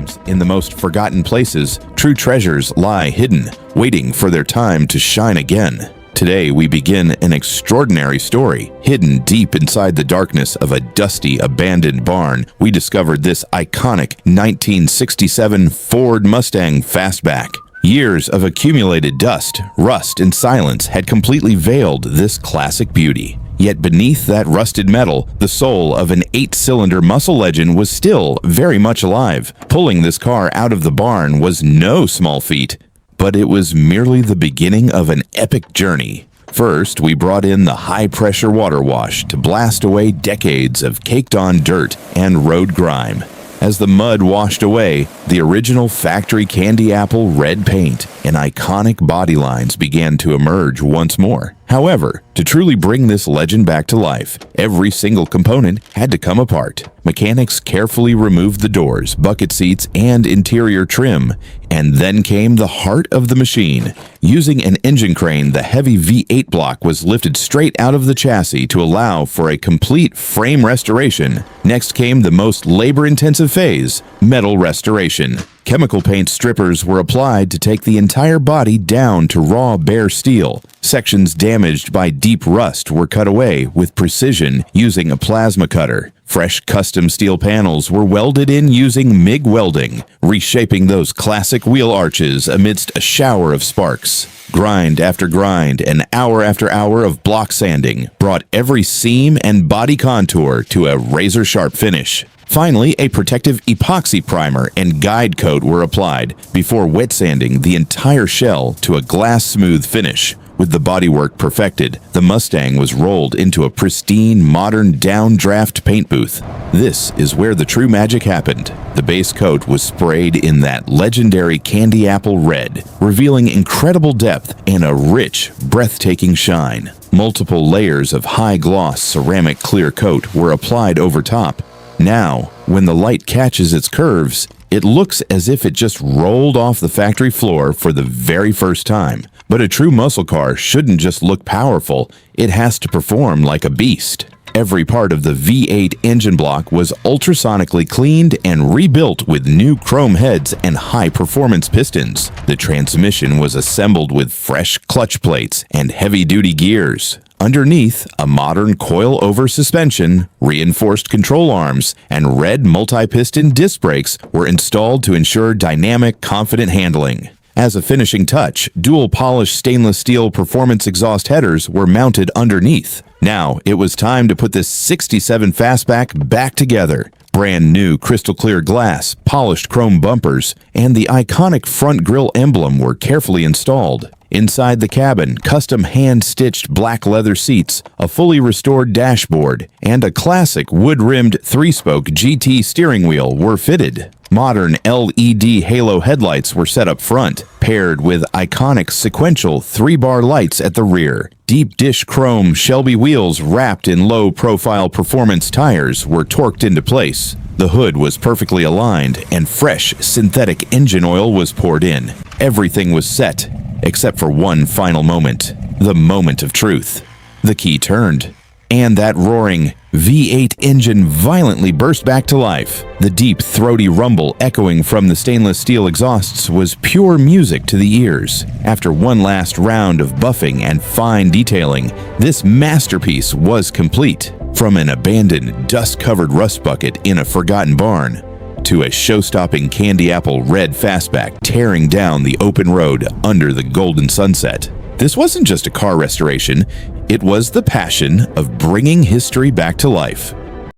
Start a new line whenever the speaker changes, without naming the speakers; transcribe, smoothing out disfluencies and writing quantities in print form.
Sometimes, in the most forgotten places, true treasures lie hidden, waiting for their time to shine again. Today, we begin an extraordinary story. Hidden deep inside the darkness of a dusty, abandoned barn, we discovered this iconic 1967 Ford Mustang Fastback. Years of accumulated dust, rust, and silence had completely veiled this classic beauty. Yet beneath that rusted metal, the soul of an 8-cylinder muscle legend was still very much alive. Pulling this car out of the barn was no small feat, but it was merely the beginning of an epic journey. First, we brought in the high-pressure water wash to blast away decades of caked-on dirt and road grime. As the mud washed away, the original factory candy apple red paint and iconic body lines began to emerge once more. However, to truly bring this legend back to life, every single component had to come apart. Mechanics carefully removed the doors, bucket seats, and interior trim, and then came the heart of the machine. Using an engine crane, the heavy V8 block was lifted straight out of the chassis to allow for a complete frame restoration. Next came the most labor-intensive phase, metal restoration. Chemical paint strippers were applied to take the entire body down to raw bare steel. Sections damaged by deep rust were cut away with precision using a plasma cutter. Fresh custom steel panels were welded in using MIG welding, reshaping those classic wheel arches amidst a shower of sparks. Grind after grind and hour after hour of block sanding brought every seam and body contour to a razor-sharp finish. Finally, a protective epoxy primer and guide coat were applied before wet sanding the entire shell to a glass-smooth finish. With the bodywork perfected, the Mustang was rolled into a pristine, modern downdraft paint booth. This is where the true magic happened. The base coat was sprayed in that legendary candy apple red, revealing incredible depth and a rich, breathtaking shine. Multiple layers of high-gloss ceramic clear coat were applied over top. Now, when the light catches its curves, it looks as if it just rolled off the factory floor for the very first time. But a true muscle car shouldn't just look powerful, it has to perform like a beast. Every part of the V8 engine block was ultrasonically cleaned and rebuilt with new chrome heads and high-performance pistons. The transmission was assembled with fresh clutch plates and heavy-duty gears. Underneath, a modern coil-over suspension, reinforced control arms, and red multi-piston disc brakes were installed to ensure dynamic, confident handling. As a finishing touch, dual-polished stainless steel performance exhaust headers were mounted underneath. Now, it was time to put this 67 Fastback back together. Brand new crystal-clear glass, polished chrome bumpers, and the iconic front grille emblem were carefully installed. Inside the cabin, custom hand-stitched black leather seats, a fully restored dashboard, and a classic wood-rimmed 3-spoke GT steering wheel were fitted. Modern LED halo headlights were set up front, paired with iconic sequential 3-bar lights at the rear. Deep dish chrome Shelby wheels wrapped in low-profile performance tires were torqued into place. The hood was perfectly aligned, and fresh synthetic engine oil was poured in. Everything was set, except for one final moment, the moment of truth. The key turned, and that roaring V8 engine violently burst back to life. The deep, throaty rumble echoing from the stainless steel exhausts was pure music to the ears. After one last round of buffing and fine detailing, this masterpiece was complete. From an abandoned, dust-covered rust bucket in a forgotten barn, to a show-stopping candy apple red fastback tearing down the open road under the golden sunset. This wasn't just a car restoration, it was the passion of bringing history back to life.